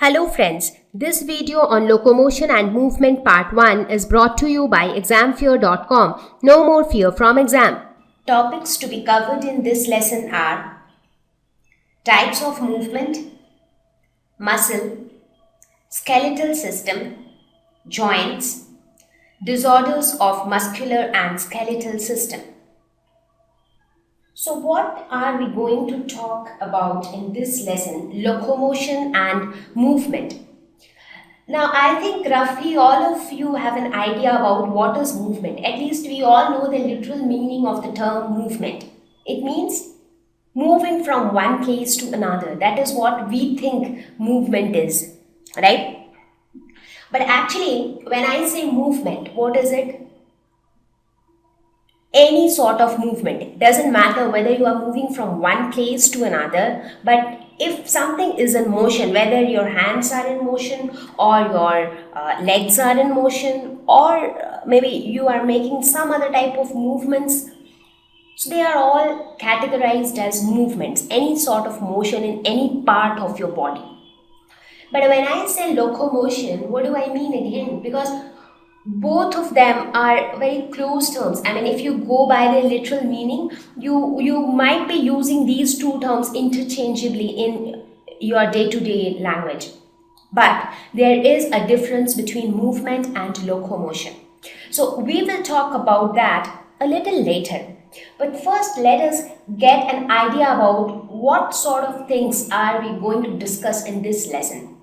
Hello friends, this video on locomotion and movement part 1 is brought to you by examfear.com. No more fear from exam. Topics to be covered in this lesson are types of movement, muscle, skeletal system, joints, disorders of muscular and skeletal system. So what are we going to talk about in this lesson? Locomotion and movement. Now I think roughly all of you have an idea about what is movement. At least we all know the literal meaning of the term movement. It means moving from one place to another. That is what we think movement is, right? But actually when I say movement, what is it? Any sort of movement. It doesn't matter whether you are moving from one place to another, but if something is in motion, whether your hands are in motion or your legs are in motion, or maybe you are making some other type of movements, so they are all categorized as movements, any sort of motion in any part of your body. But when I say locomotion, what do I mean again? Because both of them are very close terms. I mean, if you go by the literal meaning, you might be using these two terms interchangeably in your day-to-day language. But there is a difference between movement and locomotion. So we will talk about that a little later. But first, let us get an idea about what sort of things are we going to discuss in this lesson.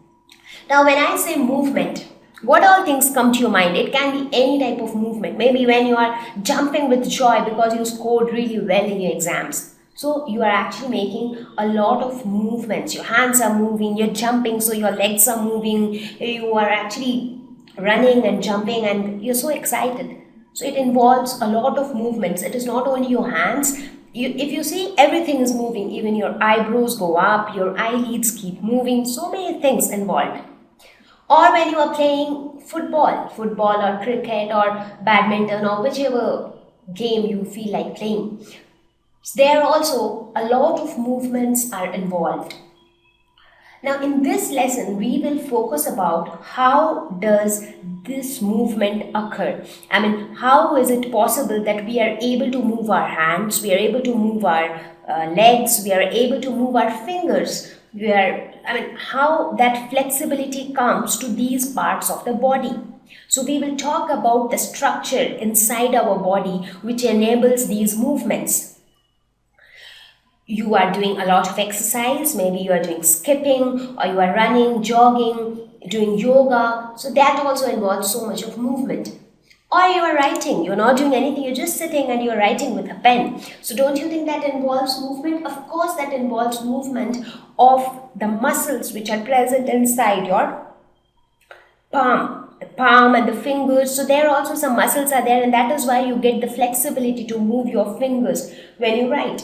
Now, when I say movement, what all things come to your mind? It can be any type of movement. Maybe when you are jumping with joy because you scored really well in your exams. So you are actually making a lot of movements. Your hands are moving, you're jumping, so your legs are moving. You are actually running and jumping and you're so excited. So it involves a lot of movements. It is not only your hands. If you see, everything is moving. Even your eyebrows go up, your eyelids keep moving. So many things involved. Or when you are playing football or cricket or badminton or whichever game you feel like playing, there also a lot of movements are involved. Now in this lesson, we will focus about how does this movement occur. I mean, how is it possible that we are able to move our hands, we are able to move our legs, we are able to move our fingers, how that flexibility comes to these parts of the body. So we will talk about the structure inside our body which enables these movements. You are doing a lot of exercise, maybe you are doing skipping or you are running, jogging, doing yoga. So that also involves so much of movement. Or you are writing, you're not doing anything, you're just sitting and you're writing with a pen. So don't you think that involves movement? Of course that involves movement of the muscles which are present inside your palm and the fingers. So there also some muscles are there, and that is why you get the flexibility to move your fingers when you write.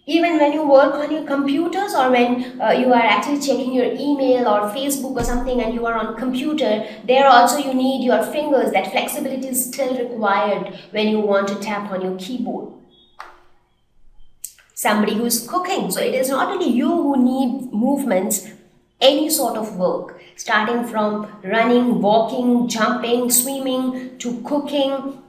Even when you work on your computers, or when you are actually checking your email or Facebook or something and you are on computer, there also you need your fingers. That flexibility is still required when you want to tap on your keyboard. Somebody who is cooking, so it is not only you who need movements, any sort of work, starting from running, walking, jumping, swimming to cooking,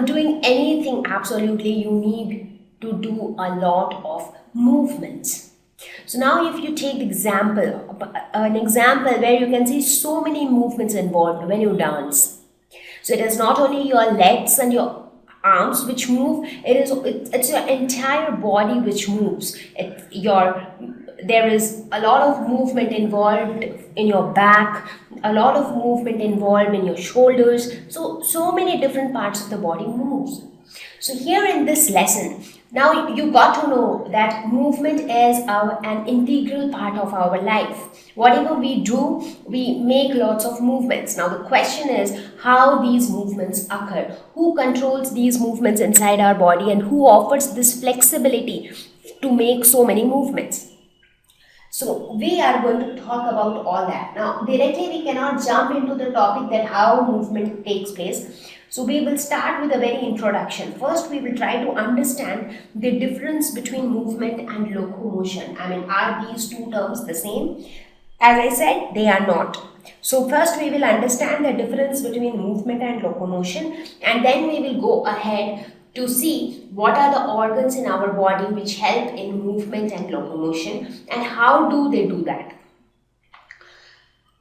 doing anything, absolutely you need to do a lot of movements. So now if you take an example where you can see so many movements involved when you dance. So it is not only your legs and your arms which move, it's your entire body which moves. There is a lot of movement involved in your back, a lot of movement involved in your shoulders. So many different parts of the body moves. So here in this lesson, now you got to know that movement is an integral part of our life. Whatever we do, we make lots of movements. Now the question is how these movements occur. Who controls these movements inside our body, and who offers this flexibility to make so many movements? So we are going to talk about all that. Now directly we cannot jump into the topic that how movement takes place. So we will start with a very introduction. First, we will try to understand the difference between movement and locomotion. Are these two terms the same? As I said, they are not. So first we will understand the difference between movement and locomotion, and then we will go ahead to see what are the organs in our body which help in movement and locomotion and how do they do that.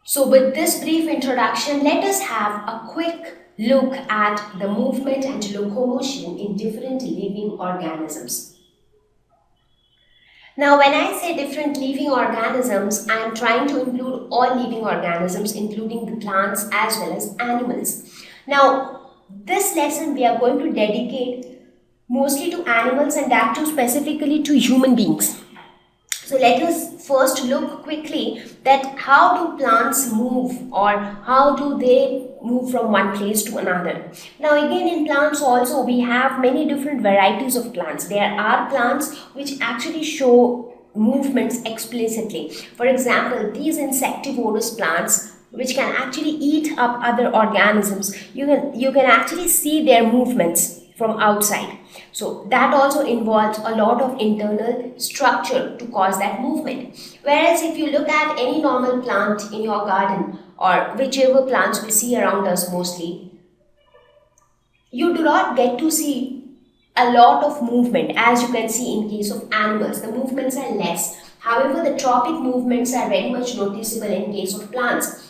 So with this brief introduction, let us have a quick look at the movement and locomotion in different living organisms. Now, when I say different living organisms, I am trying to include all living organisms, including the plants as well as animals. Now, this lesson we are going to dedicate mostly to animals and that too specifically to human beings. So let us first look quickly that how do plants move or how do they move from one place to another. Now again, in plants also we have many different varieties of plants. There are plants which actually show movements explicitly. For example, these insectivorous plants which can actually eat up other organisms, you can actually see their movements from outside. So that also involves a lot of internal structure to cause that movement. Whereas if you look at any normal plant in your garden or whichever plants we see around us mostly, you do not get to see a lot of movement. As you can see in case of animals, the movements are less. However, the tropic movements are very much noticeable in case of plants.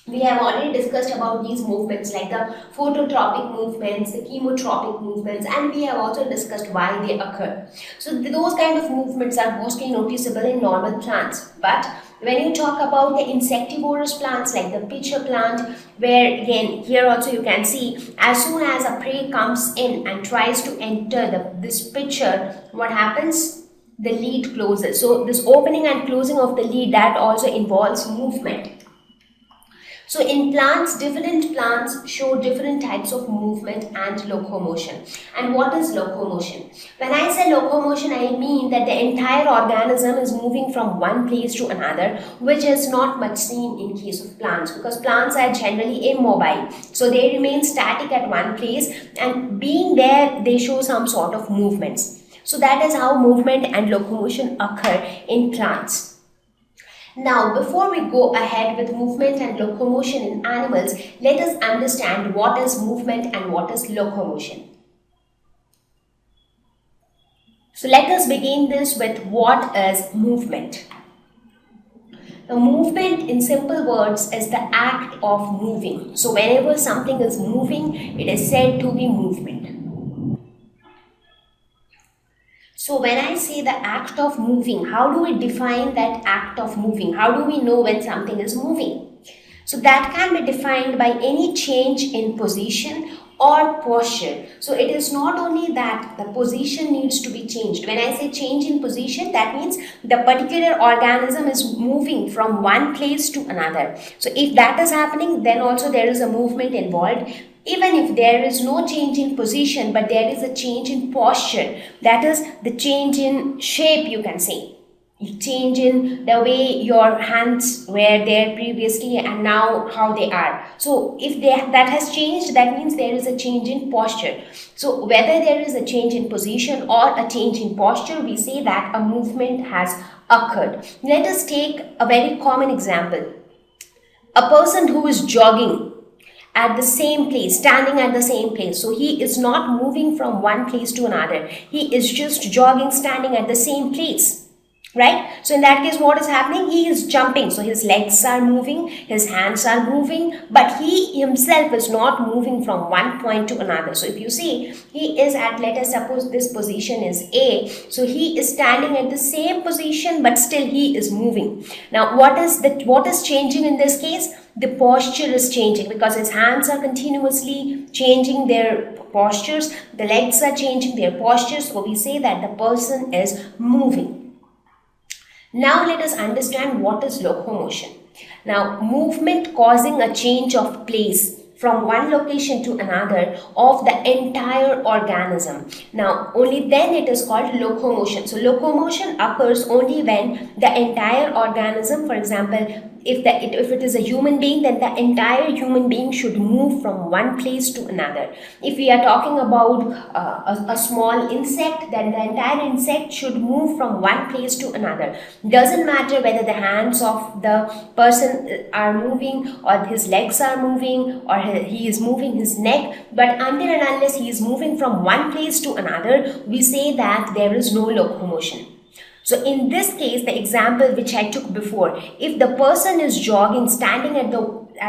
We have already discussed about these movements like the phototropic movements, the chemotropic movements, and we have also discussed why they occur. So those kind of movements are mostly noticeable in normal plants. But when you talk about the insectivorous plants like the pitcher plant, where again here also you can see as soon as a prey comes in and tries to enter this pitcher, what happens? The lid closes. So this opening and closing of the lid, that also involves movement. So in plants, different plants show different types of movement and locomotion. And what is locomotion? When I say locomotion, I mean that the entire organism is moving from one place to another, which is not much seen in case of plants, because plants are generally immobile. So they remain static at one place, and being there, they show some sort of movements. So that is how movement and locomotion occur in plants. Now, before we go ahead with movement and locomotion in animals, let us understand what is movement and what is locomotion. So let us begin this with what is movement. The movement in simple words is the act of moving. So whenever something is moving, it is said to be movement. So when I say the act of moving, how do we define that act of moving? How do we know when something is moving? So that can be defined by any change in position or posture. So it is not only that the position needs to be changed. When I say change in position, that means the particular organism is moving from one place to another. So if that is happening, then also there is a movement involved. Even if there is no change in position, but there is a change in posture, that is the change in shape, you can say. Change in the way your hands were there previously and now how they are. So if that has changed, that means there is a change in posture. So whether there is a change in position or a change in posture, we say that a movement has occurred. Let us take a very common example. A person who is jogging at the same place, standing at the same place. So he is not moving from one place to another. He is just jogging, standing at the same place. Right? So in that case, what is happening? He is jumping. So his legs are moving, his hands are moving, but he himself is not moving from one point to another. So if you see, he is at, let us suppose this position is A. So he is standing at the same position, but still he is moving. Now, what is changing in this case? The posture is changing because his hands are continuously changing their postures. The legs are changing their postures. So we say that the person is moving. Now let us understand what is locomotion. Now, movement causing a change of place from one location to another of the entire organism. Now, only then it is called locomotion. So, locomotion occurs only when the entire organism, for example, if it is a human being, then the entire human being should move from one place to another. If we are talking about a small insect, then the entire insect should move from one place to another. Doesn't matter whether the hands of the person are moving, or his legs are moving, or he is moving his neck, but until and unless he is moving from one place to another, we say that there is no locomotion. So in this case, the example which I took before, if the person is jogging, standing at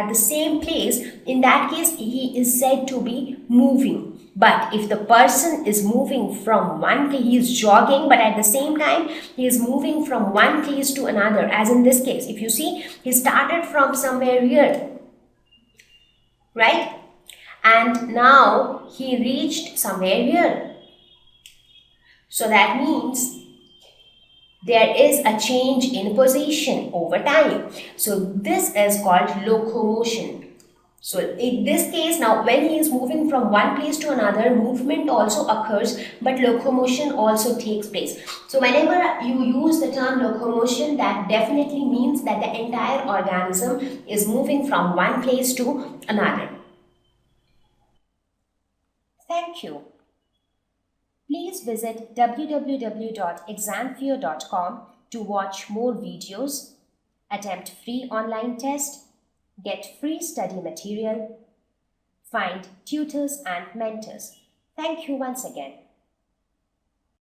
the same place, in that case he is said to be moving. But if the person is moving from one place, he is jogging, but at the same time he is moving from one place to another, as in this case, if you see, he started from somewhere here, right? And now he reached somewhere here. So that means there is a change in position over time. So this is called locomotion. So in this case, now when he is moving from one place to another, movement also occurs, but locomotion also takes place. So whenever you use the term locomotion, that definitely means that the entire organism is moving from one place to another. Thank you. Please visit www.examfear.com to watch more videos, attempt free online test, get free study material, find tutors and mentors. Thank you once again.